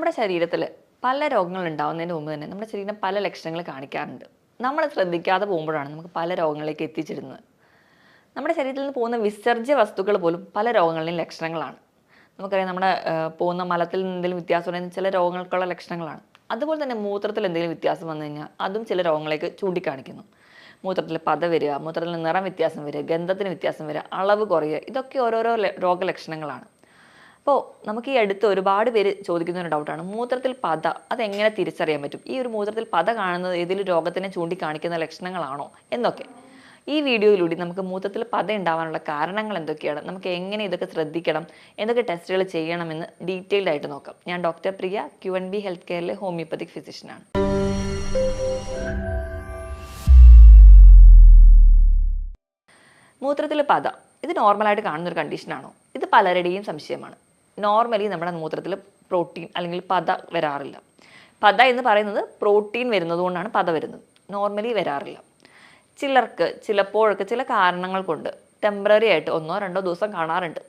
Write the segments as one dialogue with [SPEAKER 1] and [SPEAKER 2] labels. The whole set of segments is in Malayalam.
[SPEAKER 1] നമ്മുടെ ശരീരത്തിൽ പല രോഗങ്ങൾ ഉണ്ടാവുന്നതിന് മുമ്പ് തന്നെ നമ്മുടെ ശരീരം പല ലക്ഷണങ്ങൾ കാണിക്കാറുണ്ട്. നമ്മൾ ശ്രദ്ധിക്കാതെ പോകുമ്പോഴാണ് നമുക്ക് പല രോഗങ്ങളിലേക്ക് എത്തിച്ചിരുന്നത്. നമ്മുടെ ശരീരത്തിൽ നിന്ന് പോകുന്ന വിസർജ്യ വസ്തുക്കൾ പോലും പല രോഗങ്ങളുടെയും ലക്ഷണങ്ങളാണ്. നമുക്കറിയാം, നമ്മുടെ പോകുന്ന മലത്തിൽ നിന്ന് എന്തെങ്കിലും വ്യത്യാസം ഉണ്ടെങ്കിൽ ചില രോഗങ്ങൾക്കുള്ള ലക്ഷണങ്ങളാണ്. അതുപോലെ തന്നെ മൂത്രത്തിൽ എന്തെങ്കിലും വ്യത്യാസം വന്നു കഴിഞ്ഞാൽ അതും ചില രോഗങ്ങളിലേക്ക് ചൂണ്ടിക്കാണിക്കുന്നു. മൂത്രത്തിൽ പത വരിക, മൂത്രത്തിൽ നിറം വ്യത്യാസം വരിക, ഗന്ധത്തിന് വ്യത്യാസം വരിക, അളവ് കുറയുക, ഇതൊക്കെ ഓരോരോ രോഗലക്ഷണങ്ങളാണ്. അപ്പോൾ നമുക്ക് ഈ അടുത്ത് ഒരുപാട് പേര് ചോദിക്കുന്ന ഒരു ഡൗട്ടാണ്, മൂത്രത്തിൽ പത അതെങ്ങനെ തിരിച്ചറിയാൻ പറ്റും? ഈ ഒരു മൂത്രത്തിൽ പത കാണുന്നത് ഏതെങ്കിലും രോഗത്തിനെ ചൂണ്ടിക്കാണിക്കുന്ന ലക്ഷണങ്ങളാണോ എന്നൊക്കെ. ഈ വീഡിയോയിലൂടെ നമുക്ക് മൂത്രത്തിൽ പത ഉണ്ടാവാനുള്ള കാരണങ്ങൾ എന്തൊക്കെയാണ്, നമുക്ക് എങ്ങനെ ഇതൊക്കെ ശ്രദ്ധിക്കണം, എന്തൊക്കെ ടെസ്റ്റുകൾ ചെയ്യണമെന്ന് ഡീറ്റെയിൽഡ് ആയിട്ട് നോക്കാം. ഞാൻ ഡോക്ടർ പ്രിയ, QNB ഹെൽത്ത് കെയറിലെ ഹോമിയോപ്പതിക് ഫിസിഷ്യനാണ്. മൂത്രത്തിൽ പത ഇത് നോർമലായിട്ട് കാണുന്ന ഒരു കണ്ടീഷനാണോ? ഇത് പലരുടെയും സംശയമാണ്. നോർമലി നമ്മുടെ മൂത്രത്തിൽ പ്രോട്ടീൻ അല്ലെങ്കിൽ പത വരാറില്ല. പത എന്ന് പറയുന്നത് പ്രോട്ടീൻ വരുന്നത് കൊണ്ടാണ് പത വരുന്നത്, നോർമലി വരാറില്ല. ചിലർക്ക് ചിലപ്പോഴൊക്കെ ചില കാരണങ്ങൾ കൊണ്ട് ടെമ്പററി ആയിട്ട് 1-2 ദിവസം കാണാറുണ്ട്.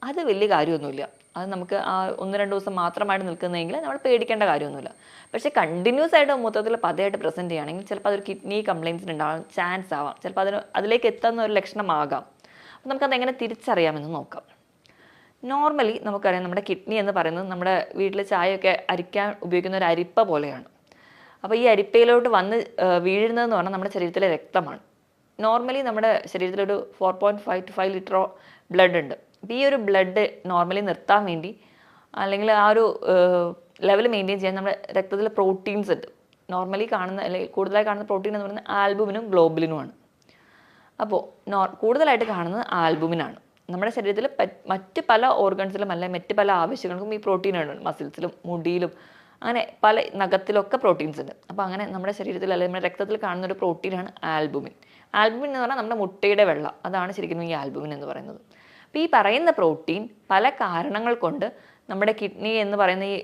[SPEAKER 1] അത് വലിയ കാര്യമൊന്നുമില്ല. അത് നമുക്ക് ആ 1-2 ദിവസം മാത്രമായിട്ട് നിൽക്കുന്നതെങ്കിൽ നമ്മൾ പേടിക്കേണ്ട കാര്യമൊന്നുമില്ല. പക്ഷേ കണ്ടിന്യൂസ് ആയിട്ട് മൂത്രത്തിൽ പതയായിട്ട് പ്രസൻറ്റ് ചെയ്യുകയാണെങ്കിൽ ചിലപ്പോൾ അതൊരു കിഡ്നി കംപ്ലയിൻസിന് ഉണ്ടാകാൻ ചാൻസ് ആവാം. ചിലപ്പോൾ അതിലേക്ക് എത്തുന്ന ഒരു ലക്ഷണമാകാം. അപ്പോൾ നമുക്കത് എങ്ങനെ തിരിച്ചറിയാമെന്ന് നോക്കാം. നോർമലി നമുക്കറിയാം, നമ്മുടെ കിഡ്നി എന്ന് പറയുന്നത് നമ്മുടെ വീട്ടിൽ ചായയൊക്കെ അരിക്കാൻ ഉപയോഗിക്കുന്ന ഒരു അരിപ്പ പോലെയാണ്. അപ്പോൾ ഈ അരിപ്പയിലോട്ട് വന്ന് വീഴുന്നതെന്ന് പറഞ്ഞാൽ നമ്മുടെ ശരീരത്തിലെ രക്തമാണ്. നോർമലി നമ്മുടെ ശരീരത്തിലൊരു 4.5 to 5 ലിറ്റർ ബ്ലഡ് ഉണ്ട്. അപ്പോൾ ഈ ഒരു ബ്ലഡ് നോർമലി നിർത്താൻ വേണ്ടി അല്ലെങ്കിൽ ആ ഒരു ലെവൽ മെയിൻറ്റെയിൻ ചെയ്യാൻ നമ്മുടെ രക്തത്തിൽ പ്രോട്ടീൻസ് ഉണ്ട്. നോർമലി കാണുന്ന അല്ലെങ്കിൽ കൂടുതലായി കാണുന്ന പ്രോട്ടീൻ എന്ന് പറയുന്നത് ആൽബുമിനും ഗ്ലോബുലിനുമാണ്. അപ്പോൾ കൂടുതലായിട്ട് കാണുന്നത് ആൽബുമിനാണ്. നമ്മുടെ ശരീരത്തിൽ മറ്റ് പല ഓർഗൻസിലും അല്ലെങ്കിൽ മറ്റ് പല ആവശ്യങ്ങൾക്കും ഈ പ്രോട്ടീൻ ഉണ്ട്. മസിൽസിലും മുടിയിലും അങ്ങനെ പല നഖത്തിലൊക്കെ പ്രോട്ടീൻസ് ഉണ്ട്. അപ്പോൾ അങ്ങനെ നമ്മുടെ ശരീരത്തിൽ അല്ലെങ്കിൽ നമ്മുടെ രക്തത്തിൽ കാണുന്ന ഒരു പ്രോട്ടീനാണ് ആൽബുമിൻ. ആൽബുമിൻ എന്ന് പറഞ്ഞാൽ നമ്മുടെ മുട്ടയുടെ വെള്ള, അതാണ് ശരിക്കും ഈ ആൽബുമിൻ എന്ന് പറയുന്നത്. അപ്പോൾ ഈ പറയുന്ന പ്രോട്ടീൻ പല കാരണങ്ങൾ കൊണ്ട് നമ്മുടെ കിഡ്നി എന്ന് പറയുന്ന ഈ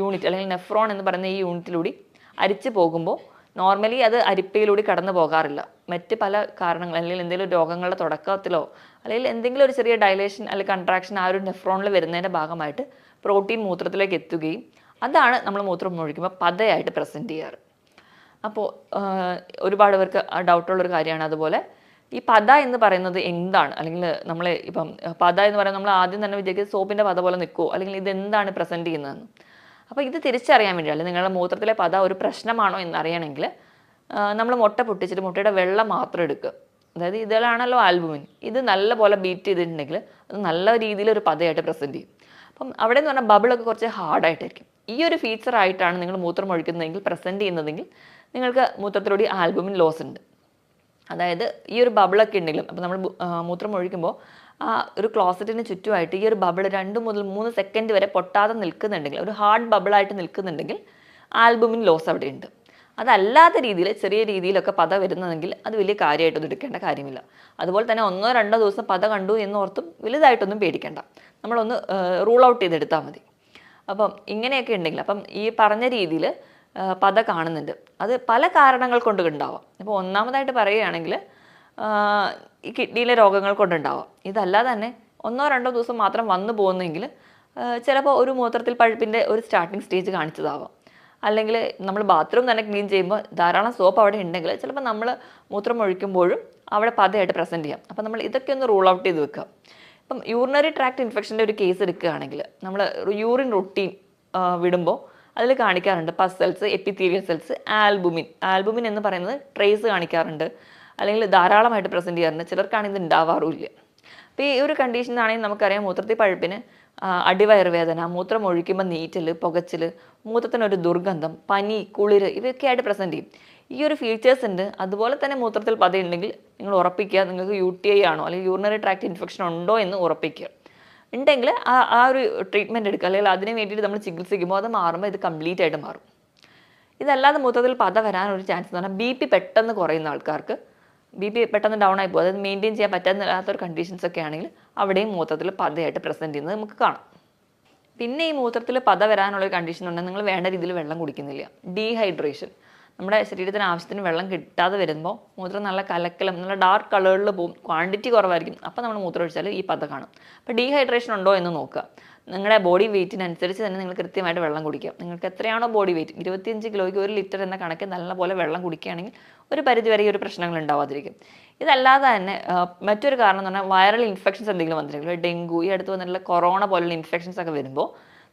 [SPEAKER 1] യൂണിറ്റ് അല്ലെങ്കിൽ നെഫ്രോൺ എന്ന് പറയുന്ന ഈ യൂണിറ്റിലൂടെ അരിച്ചു പോകുമ്പോൾ നോർമലി അത് അരിപ്പയിലൂടെ കടന്നു പോകാറില്ല. മറ്റ് പല കാരണങ്ങൾ അല്ലെങ്കിൽ എന്തെങ്കിലും രോഗങ്ങളുടെ തുടക്കത്തിലോ അല്ലെങ്കിൽ എന്തെങ്കിലും ഒരു ചെറിയ ഡയലേഷൻ അല്ലെങ്കിൽ കൺട്രാക്ഷൻ ആ ഒരു നെഫ്രോണിൽ വരുന്നതിൻ്റെ ഭാഗമായിട്ട് പ്രോട്ടീൻ മൂത്രത്തിലേക്ക് എത്തുകയും അതാണ് നമ്മൾ മൂത്രം ഒഴിക്കുമ്പോൾ പതയായിട്ട് പ്രസൻറ്റ് ചെയ്യാറ്. അപ്പോൾ ഒരുപാട് പേർക്ക് ഡൗട്ടുള്ളൊരു കാര്യമാണ്. അതുപോലെ ഈ പത എന്ന് പറയുന്നത് എന്താണ്, അല്ലെങ്കിൽ നമ്മൾ ഇപ്പം പത എന്ന് പറയുന്നത് നമ്മൾ ആദ്യം തന്നെ വിചാരിക്കുന്നത് സോപ്പിൻ്റെ പത പോലെ നിൽക്കുമോ, അല്ലെങ്കിൽ ഇതെന്താണ് പ്രസൻറ്റ് ചെയ്യുന്നതെന്ന്. അപ്പോൾ ഇത് തിരിച്ചറിയാൻ വേണ്ടി, അല്ലെങ്കിൽ നിങ്ങളുടെ മൂത്രത്തിലെ പത ഒരു പ്രശ്നമാണോ എന്നറിയണമെങ്കിൽ നമ്മൾ മുട്ട പൊട്ടിച്ചിട്ട് മുട്ടയുടെ വെള്ളം മാത്രം എടുക്കുക. അതായത് ഇതിലാണല്ലോ ആൽബുമിൻ, ഇത് നല്ലപോലെ ബീറ്റ് ചെയ്തിട്ടുണ്ടെങ്കിൽ അത് നല്ല രീതിയിൽ ഒരു പതയായിട്ട് പ്രസൻറ്റ് ചെയ്യും. അപ്പം അവിടെ എന്ന് പറഞ്ഞാൽ ബബിളൊക്കെ കുറച്ച് ഹാർഡായിട്ടായിരിക്കും. ഈ ഒരു ഫീച്ചർ ആയിട്ടാണ് നിങ്ങൾ മൂത്രം ഒഴിക്കുന്നതെങ്കിൽ പ്രസൻറ്റ് ചെയ്യുന്നതെങ്കിൽ നിങ്ങൾക്ക് മൂത്രത്തിലൂടെ ആൽബുമിൻ ലോസ് ഉണ്ട്. അതായത് ഈ ഒരു ബബിളൊക്കെ ഉണ്ടെങ്കിലും, അപ്പോൾ നമ്മൾ മൂത്രം ഒഴിക്കുമ്പോൾ ആ ഒരു ക്ലോസറ്റിന് ചുറ്റുമായിട്ട് ഈ ഒരു ബബിൾ 2 മുതൽ 3 സെക്കൻഡ് വരെ പൊട്ടാതെ നിൽക്കുന്നുണ്ടെങ്കിൽ, ഒരു ഹാർഡ് ബബിളായിട്ട് നിൽക്കുന്നുണ്ടെങ്കിൽ ആൽബുമിൻ ലോസ് അവിടെ ഉണ്ട്. അതല്ലാത്ത രീതിയിൽ ചെറിയ രീതിയിലൊക്കെ പത വരുന്നതെങ്കിൽ അത് വലിയ കാര്യമായിട്ടൊന്നും എടുക്കേണ്ട കാര്യമില്ല. അതുപോലെ തന്നെ 1-2 ദിവസം പത കണ്ടു എന്നോർത്തും വലുതായിട്ടൊന്നും പേടിക്കേണ്ട, നമ്മളൊന്ന് റൂൾ ഔട്ട് ചെയ്തെടുത്താൽ മതി. അപ്പം ഇങ്ങനെയൊക്കെ ഉണ്ടെങ്കിൽ, അപ്പം ഈ പറഞ്ഞ രീതിയിൽ പത കാണുന്നുണ്ട്, അത് പല കാരണങ്ങൾ കൊണ്ട് ഉണ്ടാവാം. ഇപ്പോൾ ഒന്നാമതായിട്ട് പറയുകയാണെങ്കിൽ ഈ കിഡ്നിയിലെ രോഗങ്ങൾ കൊണ്ടുണ്ടാവാം. ഇതല്ലാതെ തന്നെ 1-2 ദിവസം മാത്രം വന്നു പോകുന്നെങ്കിൽ ചിലപ്പോൾ ഒരു മൂത്രത്തിൽ പഴുപ്പിൻ്റെ ഒരു സ്റ്റാർട്ടിങ് സ്റ്റേജ് കാണിച്ചതാവാം. അല്ലെങ്കിൽ നമ്മൾ ബാത്റൂം തന്നെ ക്ലീൻ ചെയ്യുമ്പോൾ ധാരാളം സോപ്പ് അവിടെ ഉണ്ടെങ്കിൽ ചിലപ്പോൾ നമ്മൾ മൂത്രം ഒഴിക്കുമ്പോഴും അവിടെ പതയായിട്ട് പ്രസൻറ്റ് ചെയ്യാം. അപ്പം നമ്മൾ ഇതൊക്കെ ഒന്ന് റൂൾ ഔട്ട് ചെയ്ത് വെക്കുക. ഇപ്പം യൂറിനറി ട്രാക്ട് ഇൻഫെക്ഷൻ്റെ ഒരു കേസ് എടുക്കുകയാണെങ്കിൽ നമ്മൾ യൂറിൻ റൊട്ടീൻ വിടുമ്പോൾ അതിൽ കാണിക്കാറുണ്ട് പസ് സെൽസ്, എപ്പിത്തീലിയൽ സെൽസ്, ആൽബുമിൻ എന്ന് പറയുന്നത് ട്രേസ് കാണിക്കാറുണ്ട്, അല്ലെങ്കിൽ ധാരാളമായിട്ട് പ്രസൻറ്റ് ചെയ്യാറുണ്ട്. ചിലർക്കാണെങ്കിൽ ഇത് ഉണ്ടാവാറുമില്ല. അപ്പോൾ ഈ ഒരു കണ്ടീഷനാണെങ്കിൽ നമുക്കറിയാം, മൂത്രത്തിൽ പഴുപ്പിന് അടിവയറുവേദന, മൂത്രം ഒഴിക്കുമ്പോൾ നീറ്റൽ, പുകച്ചിൽ, മൂത്രത്തിനൊരു ദുർഗന്ധം, പനി, കുളിര്, ഇവയൊക്കെ ആയിട്ട് പ്രസൻറ്റ് ചെയ്യും. ഈ ഒരു ഫീച്ചേഴ്സ് ഉണ്ട്. അതുപോലെ തന്നെ മൂത്രത്തിൽ പതയുണ്ടെങ്കിൽ നിങ്ങൾ ഉറപ്പിക്കുക നിങ്ങൾക്ക് UTI ആണോ അല്ലെങ്കിൽ യൂറിനറി ട്രാക്ട് ഇൻഫെക്ഷൻ ഉണ്ടോ എന്ന് ഉറപ്പിക്കുക. ഉണ്ടെങ്കിൽ ആ ഒരു ട്രീറ്റ്മെൻറ്റ് എടുക്കുക, അല്ലെങ്കിൽ അതിന് വേണ്ടിയിട്ട് നമ്മൾ ചികിത്സിക്കുമ്പോൾ അത് മാറുമ്പോൾ ഇത് കംപ്ലീറ്റ് ആയിട്ട് മാറും. ഇതല്ലാതെ മൂത്രത്തിൽ പത വരാനൊരു ചാൻസ് എന്ന് പറഞ്ഞാൽ BP പെട്ടെന്ന് കുറയുന്ന ആൾക്കാർക്ക്, BP പെട്ടെന്ന് ഡൗൺ ആയി പോകും, അതായത് മെയിൻറ്റെയിൻ ചെയ്യാൻ പറ്റാത്തൊരു കണ്ടീഷൻസ് ഒക്കെ ആണെങ്കിൽ അവിടെയും മൂത്രത്തിൽ പതയായിട്ട് പ്രസൻറ്റ് ചെയ്യുന്നത് നമുക്ക് കാണാം. പിന്നെ ഈ മൂത്രത്തിൽ പത വരാനുള്ളൊരു കണ്ടീഷൻ ഉണ്ടെങ്കിൽ നിങ്ങൾ വേണ്ട രീതിയിൽ വെള്ളം കുടിക്കുന്നില്ല. ഡീഹൈഡ്രേഷൻ, നമ്മുടെ ശരീരത്തിന് ആവശ്യത്തിന് വെള്ളം കിട്ടാതെ വരുമ്പോൾ മൂത്രം നല്ല കലക്കലും നല്ല ഡാർക്ക് കളറിൽ പോകും, ക്വാണ്ടിറ്റി കുറവായിരിക്കും. അപ്പോൾ നമ്മൾ മൂത്രം ഒഴിച്ചാൽ ഈ പത കാണും. അപ്പോൾ ഡീഹൈഡ്രേഷൻ ഉണ്ടോ എന്ന് നോക്കുക. നിങ്ങളുടെ ബോഡി വെയിറ്റിനനുസരിച്ച് തന്നെ നിങ്ങൾ കൃത്യമായിട്ട് വെള്ളം കുടിക്കുക. നിങ്ങൾക്ക് എത്രയാണോ ബോഡി വെയിറ്റ്, 25 കിലോയ്ക്ക് 1 ലിറ്റർ എന്ന കണക്ക് നല്ലപോലെ വെള്ളം കുടിക്കുകയാണെങ്കിൽ ഒരു പരിധിവരെ ഈ ഒരു പ്രശ്നങ്ങൾ ഉണ്ടാവാതിരിക്കും. ഇതല്ലാതെ തന്നെ മറ്റൊരു കാരണം എന്ന് പറഞ്ഞാൽ വൈറൽ ഇൻഫെക്ഷൻസ് എന്തെങ്കിലും വന്നിട്ടുണ്ടെങ്കിൽ, ഡെങ്കു, ഈ അടുത്ത് വന്നിട്ടുള്ള കൊറോണ പോലുള്ള ഇൻഫെക്ഷൻസ് ഒക്കെ വരുമ്പോൾ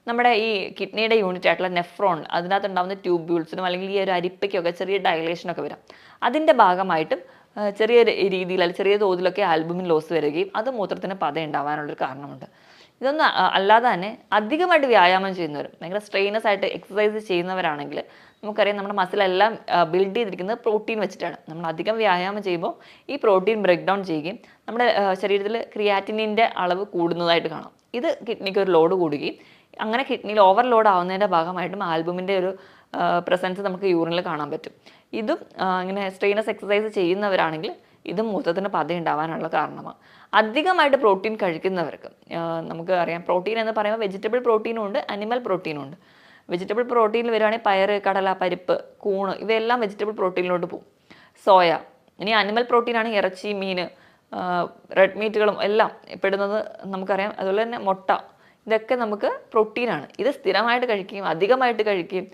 [SPEAKER 1] നമ്മുടെ ഈ കിഡ്നിയുടെ യൂണിറ്റ് ആയിട്ടുള്ള നെഫ്രോൺ, അതിനകത്ത് ഉണ്ടാകുന്ന ട്യൂബ്യൂൾസിനും അല്ലെങ്കിൽ ഈ ഒരു അരിപ്പയ്ക്കൊക്കെ ചെറിയ ഡയലേഷനൊക്കെ വരാം. അതിൻ്റെ ഭാഗമായിട്ടും ചെറിയ രീതിയിൽ അല്ലെങ്കിൽ ചെറിയ തോതിലൊക്കെ ആൽബുമിൻ ലോസ് വരികയും അത് മൂത്രത്തിന് പത ഉണ്ടാവാനുള്ളൊരു കാരണമുണ്ട്. ഇതൊന്നും അല്ലാതെ തന്നെ അധികമായിട്ട് വ്യായാമം ചെയ്യുന്നവരും ഭയങ്കര സ്ട്രെയിനസ് ആയിട്ട് എക്സസൈസ് ചെയ്യുന്നവരാണെങ്കിൽ നമുക്കറിയാം നമ്മുടെ മസിലെല്ലാം ബിൽഡ് ചെയ്തിരിക്കുന്നത് പ്രോട്ടീൻ വെച്ചിട്ടാണ്. നമ്മൾ അധികം വ്യായാമം ചെയ്യുമ്പോൾ ഈ പ്രോട്ടീൻ ബ്രേക്ക് ഡൗൺ ചെയ്യുകയും നമ്മുടെ ശരീരത്തിൽ ക്രിയാറ്റിനിൻ്റെ അളവ് കൂടുന്നതായിട്ട് കാണാം. ഇത് കിഡ്നിക്ക് ഒരു ലോഡ് കൂടുകയും അങ്ങനെ കിഡ്നിയിൽ ഓവർലോഡ് ആവുന്നതിൻ്റെ ഭാഗമായിട്ടും ആൽബുമിൻ്റെ ഒരു പ്രസൻസ് നമുക്ക് യൂറിനിൽ കാണാൻ പറ്റും. ഇതും ഇങ്ങനെ സ്ട്രെയിനസ് എക്സസൈസ് ചെയ്യുന്നവരാണെങ്കിൽ ഇതും മൂത്രത്തിന് പത ഉണ്ടാവാനുള്ള കാരണമാണ്. അധികമായിട്ട് പ്രോട്ടീൻ കഴിക്കുന്നവർക്ക് നമുക്ക് അറിയാം, പ്രോട്ടീൻ എന്ന് പറയുമ്പോൾ വെജിറ്റബിൾ പ്രോട്ടീനും ഉണ്ട്, അനിമൽ പ്രോട്ടീനും ഉണ്ട്. വെജിറ്റബിൾ പ്രോട്ടീനിൽ വരുവാണെങ്കിൽ പയർ, കടല, പരിപ്പ്, കൂണ് ഇവയെല്ലാം വെജിറ്റബിൾ പ്രോട്ടീനിലോട്ട് പോകും. സോയ. ഇനി അനിമൽ പ്രോട്ടീനാണ് ഇറച്ചി, മീൻ, റെഡ് മീറ്റുകളും എല്ലാം പെടുന്നത് നമുക്കറിയാം. അതുപോലെ തന്നെ മുട്ട, ഇതൊക്കെ നമുക്ക് പ്രോട്ടീനാണ്. ഇത് സ്ഥിരമായിട്ട് കഴിക്കുകയും അധികമായിട്ട് കഴിക്കുകയും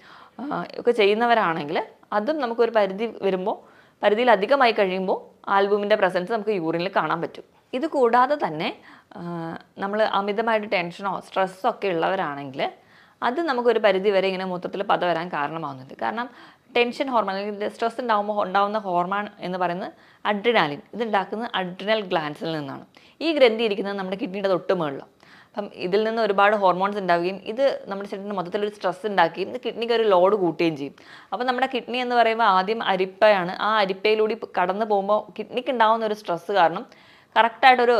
[SPEAKER 1] ഒക്കെ ചെയ്യുന്നവരാണെങ്കിൽ അതും നമുക്കൊരു പരിധി വരുമ്പോൾ, പരിധിയിൽ അധികമായി കഴിയുമ്പോൾ ആൽബുമിൻ്റെ പ്രസൻസ് നമുക്ക് യൂറിനിൽ കാണാൻ പറ്റും. ഇത് കൂടാതെ തന്നെ നമ്മൾ അമിതമായിട്ട് ടെൻഷനോ സ്ട്രെസ്സോ ഒക്കെ ഉള്ളവരാണെങ്കിൽ അത് നമുക്കൊരു പരിധി വരെ ഇങ്ങനെ മൂത്രത്തിൽ പത വരാൻ കാരണമാകുന്നുണ്ട്. കാരണം ടെൻഷൻ ഹോർമോൺ അല്ലെങ്കിൽ സ്ട്രെസ് ഉണ്ടാകുന്ന ഹോർമോൺ എന്ന് പറയുന്നത് അഡ്രിനാലിൻ. ഇത് ഉണ്ടാക്കുന്നത് അഡ്രിനൽ ഗ്ലാൻസിൽ നിന്നാണ്. ഈ ഗ്രന്ഥി ഇരിക്കുന്നത് നമ്മുടെ കിഡ്നിയുടെ തൊട്ട് മുകളിലാണ്. അപ്പം ഇതിൽ നിന്ന് ഒരുപാട് ഹോർമോൺസ് ഉണ്ടാവുകയും ഇത് നമ്മുടെ ശരീരത്തിന് മൊത്തത്തിലൊരു സ്ട്രെസ് ഉണ്ടാക്കുകയും ഇത് കിഡ്നിക്ക് ഒരു ലോഡ് കൂട്ടുകയും ചെയ്യും. അപ്പം നമ്മുടെ കിഡ്നി എന്ന് പറയുമ്പോൾ ആദ്യം അരിപ്പയാണ്. ആ അരിപ്പയിലൂടെ കടന്നു പോകുമ്പോൾ കിഡ്നിക്ക് ഉണ്ടാകുന്ന ഒരു സ്ട്രെസ് കാരണം കറക്റ്റായിട്ടൊരു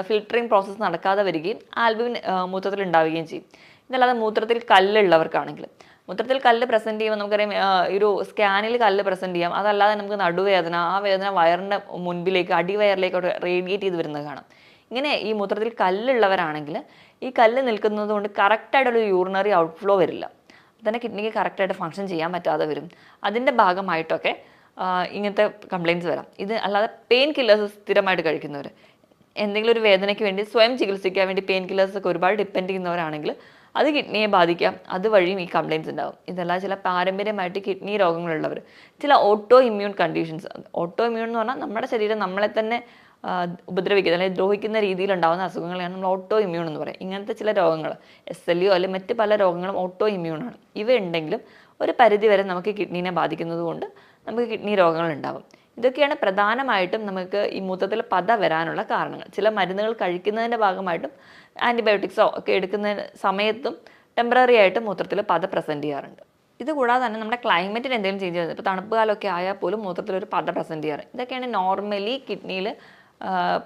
[SPEAKER 1] ഫിൽറ്ററിങ് പ്രോസസ്സ് നടക്കാതെ വരികയും ആൽബുമിൻ മൂത്രത്തിൽ ഉണ്ടാവുകയും ചെയ്യും. ഇതല്ലാതെ മൂത്രത്തിൽ കല്ലുള്ളവർക്കാണെങ്കിൽ, മൂത്രത്തിൽ കല്ല് പ്രസൻറ്റ് ചെയ്യുമ്പോൾ നമുക്കറിയാം ഒരു സ്കാനിൽ കല്ല് പ്രസൻറ്റ് ചെയ്യാം. അതല്ലാതെ നമുക്ക് നടുവേദന, ആ വേദന വയറിൻ്റെ മുൻപിലേക്ക് അടിവയറിലേക്കോട്ട് റേഡിയേറ്റ് ചെയ്ത് വരുന്നത് കാണാം. ഇങ്ങനെ ഈ മൂത്രത്തിൽ കല്ലുള്ളവരാണെങ്കിൽ ഈ കല്ല് നിൽക്കുന്നത് കൊണ്ട് കറക്റ്റായിട്ടൊരു യൂറിനറി ഔട്ട്ഫ്ലോ വരില്ല. തന്നെ കിഡ്നിക്ക് കറക്റ്റായിട്ട് ഫങ്ഷൻ ചെയ്യാൻ പറ്റാതെ വരും. അതിൻ്റെ ഭാഗമായിട്ടൊക്കെ ഇങ്ങനത്തെ കംപ്ലയിൻറ്റ്സ് വരാം. ഇത് അല്ലാതെ പെയിൻ കില്ലേഴ്സ് സ്ഥിരമായിട്ട് കഴിക്കുന്നവർ, എന്തെങ്കിലും ഒരു വേദനയ്ക്ക് വേണ്ടി സ്വയം ചികിത്സിക്കാൻ വേണ്ടി പെയിൻ കില്ലേഴ്സൊക്കെ ഒരുപാട് ഡിപ്പെൻഡ് ചെയ്യുന്നവരാണെങ്കിൽ അത് കിഡ്നിയെ ബാധിക്കാം. അതുവഴിയും ഈ കംപ്ലയിൻറ്റ്സ് ഉണ്ടാകും. ഇതെല്ലാം ചില പാരമ്പര്യമായിട്ട് കിഡ്നി രോഗങ്ങളുള്ളവർ, ചില auto immune conditions. Auto immune എന്ന് പറഞ്ഞാൽ നമ്മുടെ ശരീരം നമ്മളെ തന്നെ ഉപദ്രവിക്കുന്ന അല്ലെങ്കിൽ ദ്രോഹിക്കുന്ന രീതിയിലുണ്ടാകുന്ന അസുഖങ്ങളെയാണ് നമ്മൾ ഓട്ടോ ഇമ്മ്യൂൺ എന്ന് പറയും. ഇങ്ങനത്തെ ചില രോഗങ്ങൾ SLE അല്ലെങ്കിൽ മറ്റ് പല രോഗങ്ങളും ഓട്ടോ ഇമ്മ്യൂണാണ്. ഇവ ഉണ്ടെങ്കിലും ഒരു പരിധി വരെ നമുക്ക് കിഡ്നീനെ ബാധിക്കുന്നത് കൊണ്ട് നമുക്ക് കിഡ്നി രോഗങ്ങൾ ഉണ്ടാകും. ഇതൊക്കെയാണ് പ്രധാനമായിട്ടും നമുക്ക് ഈ മൂത്രത്തിൽ പത വരാനുള്ള കാരണങ്ങൾ. ചില മരുന്നുകൾ കഴിക്കുന്നതിൻ്റെ ഭാഗമായിട്ടും ആൻറ്റിബയോട്ടിക്സോ ഒക്കെ എടുക്കുന്ന സമയത്തും ടെമ്പററി ആയിട്ട് മൂത്രത്തിൽ പത പ്രസൻറ്റ് ചെയ്യാറുണ്ട്. ഇത് കൂടാതെ തന്നെ നമ്മുടെ ക്ലൈമറ്റിന് എന്തെങ്കിലും ചേഞ്ച് ചെയ്യുന്നത്, ഇപ്പോൾ തണുപ്പ് കാലമൊക്കെ ആയാൽ പോലും മൂത്രത്തിലൊരു പത പ്രസൻറ്റ് ചെയ്യാറ്. ഇതൊക്കെയാണ് നോർമലി കിഡ്നിയിൽ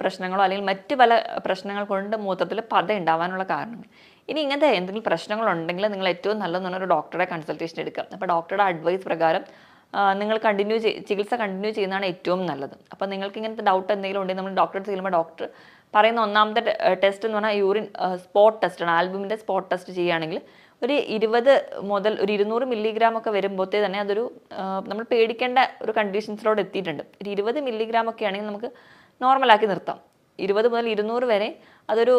[SPEAKER 1] പ്രശ്നങ്ങളോ അല്ലെങ്കിൽ മറ്റ് പല പ്രശ്നങ്ങൾ കൊണ്ട് മൂത്രത്തിൽ പത ഉണ്ടാവാനുള്ള കാരണങ്ങൾ. ഇനി ഇങ്ങനത്തെ എന്തെങ്കിലും പ്രശ്നങ്ങളുണ്ടെങ്കിൽ നിങ്ങൾ ഏറ്റവും നല്ലതെന്ന് പറഞ്ഞാൽ ഒരു ഡോക്ടറുടെ കൺസൾട്ടേഷൻ എടുക്കുക. അപ്പോൾ ഡോക്ടറുടെ അഡ്വൈസ് പ്രകാരം നിങ്ങൾ ചികിത്സ കണ്ടിന്യൂ ചെയ്യുന്നതാണ് ഏറ്റവും നല്ലത്. അപ്പോൾ നിങ്ങൾക്ക് ഇങ്ങനത്തെ ഡൗട്ട് എന്തെങ്കിലും ഉണ്ടെങ്കിൽ നമ്മൾ ഡോക്ടറെ ചെല്ലുമ്പോൾ ഡോക്ടർ പറയുന്ന ഒന്നാമത്തെ ടെസ്റ്റ് എന്ന് പറഞ്ഞാൽ യൂറിൻ സ്പോട്ട് ടെസ്റ്റാണ്. ആൽബുമിൻ്റെ സ്പോട്ട് ടെസ്റ്റ് ചെയ്യുകയാണെങ്കിൽ ഒരു 20 മുതൽ ഒരു 200 മില്ലിഗ്രാം ഒക്കെ വരുമ്പോഴത്തേ തന്നെ അതൊരു നമ്മൾ പേടിക്കേണ്ട ഒരു കണ്ടീഷൻസിലോട് എത്തിയിട്ടുണ്ട്. ഒരു 20 മില്ലിഗ്രാം ഒക്കെ ആണെങ്കിൽ നമുക്ക് നോർമലാക്കി നിർത്താം. 20 മുതൽ 200 വരെ അതൊരു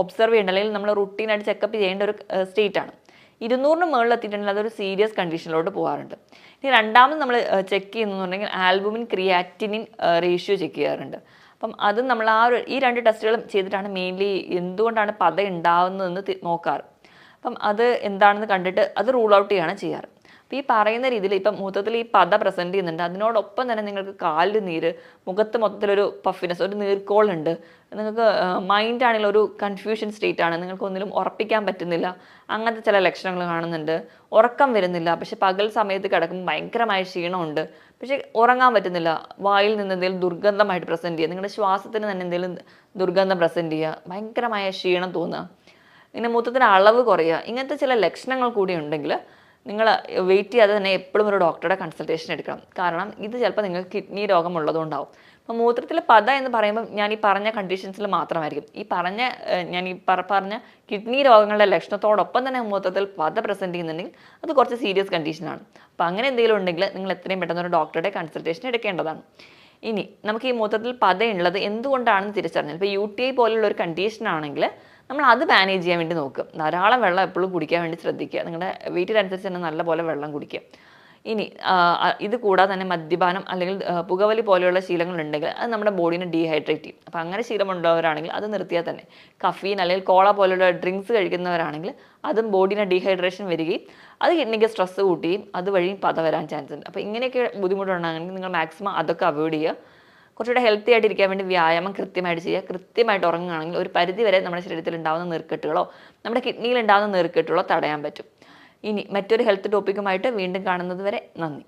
[SPEAKER 1] ഒബ്സർവ് ചെയ്യേണ്ട അല്ലെങ്കിൽ നമ്മൾ റുട്ടീനായിട്ട് ചെക്കപ്പ് ചെയ്യേണ്ട ഒരു സ്റ്റേറ്റാണ്. 200 മുകളിൽ എത്തിയിട്ടുണ്ടെങ്കിൽ അതൊരു സീരിയസ് കണ്ടീഷനിലോട്ട് പോകാറുണ്ട്. ഇനി രണ്ടാമത് നമ്മൾ ചെക്ക് ചെയ്യുന്നുണ്ടെങ്കിൽ ആൽബുമിൻ ക്രിയാറ്റിനിൻ റേഷ്യോ ചെക്ക് ചെയ്യാറുണ്ട്. അപ്പം അതും നമ്മൾ ഈ 2 ടെസ്റ്റുകളും ചെയ്തിട്ടാണ് മെയിൻലി എന്തുകൊണ്ടാണ് പത ഉണ്ടാവുന്നതെന്ന് നോക്കാറ്. അപ്പം അത് എന്താണെന്ന് കണ്ടിട്ട് അത് റൂൾ ഔട്ട് ചെയ്യുകയാണ് ചെയ്യാറ്. അപ്പോൾ ഈ പറയുന്ന രീതിയിൽ ഇപ്പം മൂത്രത്തിൽ ഈ പത പ്രസൻറ്റ് ചെയ്യുന്നുണ്ട്, അതിനോടൊപ്പം തന്നെ നിങ്ങൾക്ക് കാലിൽ നീര്, മുഖത്ത് മൊത്തത്തിലൊരു പഫിനെസ്, ഒരു നീർക്കോളുണ്ട്, നിങ്ങൾക്ക് മൈൻഡ് ആണെങ്കിൽ ഒരു കൺഫ്യൂഷൻ സ്റ്റേറ്റ് ആണ്, നിങ്ങൾക്ക് ഒന്നിലും ഉറപ്പിക്കാൻ പറ്റുന്നില്ല, അങ്ങനത്തെ ചില ലക്ഷണങ്ങൾ കാണുന്നുണ്ട്. ഉറക്കം വരുന്നില്ല, പക്ഷെ പകൽ സമയത്ത് കിടക്കുമ്പോൾ ഭയങ്കരമായ ക്ഷീണമുണ്ട്, പക്ഷെ ഉറങ്ങാൻ പറ്റുന്നില്ല. വായിൽ നിന്ന് എന്തെങ്കിലും ദുർഗന്ധമായിട്ട് പ്രസൻറ്റ് ചെയ്യുക, നിങ്ങളുടെ ശ്വാസത്തിന് തന്നെ എന്തെങ്കിലും ദുർഗന്ധം പ്രസൻറ്റ് ചെയ്യുക, ഭയങ്കരമായ ക്ഷീണം തോന്നുക, ഇങ്ങനെ മൂത്രത്തിൻ്റെ അളവ് കുറയുക, ഇങ്ങനത്തെ ചില ലക്ഷണങ്ങൾ കൂടി ഉണ്ടെങ്കിൽ നിങ്ങൾ വെയിറ്റ് ചെയ്യാതെ തന്നെ എപ്പോഴും ഒരു ഡോക്ടറുടെ കൺസൾട്ടേഷൻ എടുക്കണം. കാരണം ഇത് ചിലപ്പോൾ നിങ്ങൾക്ക് കിഡ്നി രോഗം ഉള്ളതുകൊണ്ടാവും. അപ്പോൾ മൂത്രത്തിൽ പത എന്ന് പറയുമ്പോൾ ഞാൻ ഈ പറഞ്ഞ കണ്ടീഷൻസിൽ മാത്രമായിരിക്കും. ഞാൻ ഈ പറഞ്ഞ കിഡ്നി രോഗങ്ങളുടെ ലക്ഷണത്തോടൊപ്പം തന്നെ മൂത്രത്തിൽ പത പ്രസൻറ്റ് ചെയ്യുന്നുണ്ടെങ്കിൽ അത് കുറച്ച് സീരിയസ് കണ്ടീഷനാണ്. അപ്പോൾ അങ്ങനെ എന്തെങ്കിലും ഉണ്ടെങ്കിൽ നിങ്ങൾ എത്രയും പെട്ടെന്ന് ഒരു ഡോക്ടറുടെ കൺസൾട്ടേഷൻ എടുക്കേണ്ടതാണ്. ഇനി നമുക്ക് ഈ മൂത്രത്തിൽ പതയുള്ളത് എന്തുകൊണ്ടാണെന്ന് തിരിച്ചറിഞ്ഞാൽ, ഇപ്പോൾ UTI പോലുള്ള ഒരു കണ്ടീഷൻ ആണെങ്കിൽ നമ്മൾ അത് മാനേജ് ചെയ്യാൻ വേണ്ടി നോക്കുക. ധാരാളം വെള്ളം എപ്പോഴും കുടിക്കാൻ വേണ്ടി ശ്രദ്ധിക്കുക. നിങ്ങളുടെ വെയിറ്റിനനുസരിച്ച് തന്നെ നല്ലപോലെ വെള്ളം കുടിക്കുക. ഇനി ഇത് കൂടാതെ തന്നെ മദ്യപാനം അല്ലെങ്കിൽ പുകവലി പോലെയുള്ള ശീലങ്ങളുണ്ടെങ്കിൽ അത് നമ്മുടെ ബോഡീനെ ഡീഹൈഡ്രേറ്റ് ചെയ്യും. അപ്പോൾ അങ്ങനെ ശീലമുള്ളവരാണെങ്കിൽ അത് നിർത്തിയാൽ തന്നെ, കഫീൻ അല്ലെങ്കിൽ കോള പോലെയുള്ള ഡ്രിങ്ക്സ് കഴിക്കുന്നവരാണെങ്കിൽ അതും ബോഡീനെ ഡീഹൈഡ്രേഷൻ വരികയും അത് കിഡ്നിക്ക് സ്ട്രെസ് കൂട്ടുകയും അതുവഴിയും പത വരാൻ ചാൻസ് ഉണ്ട്. അപ്പോൾ ഇങ്ങനെയൊക്കെ ബുദ്ധിമുട്ടുണ്ടാണെങ്കിൽ നിങ്ങൾ മാക്സിമം അതൊക്കെ അവോയ്ഡ് ചെയ്യുക. കുറച്ചുകൂടെ ഹെൽത്തി ആയിട്ടിരിക്കാൻ വേണ്ടി വ്യായാമം കൃത്യമായിട്ട് ചെയ്യുക. കൃത്യമായിട്ട് ഉറങ്ങുകയാണെങ്കിൽ ഒരു പരിധി വരെ നമ്മുടെ ശരീരത്തിൽ ഉണ്ടാകുന്ന നീർക്കെട്ടുകളോ നമ്മുടെ കിഡ്നിയിൽ ഉണ്ടാകുന്ന നീർക്കെട്ടുകളോ തടയാൻ പറ്റും. ഇനി മറ്റൊരു ഹെൽത്ത് ടോപ്പിക്കുമായിട്ട് വീണ്ടും കാണുന്നത് വരെ നന്ദി.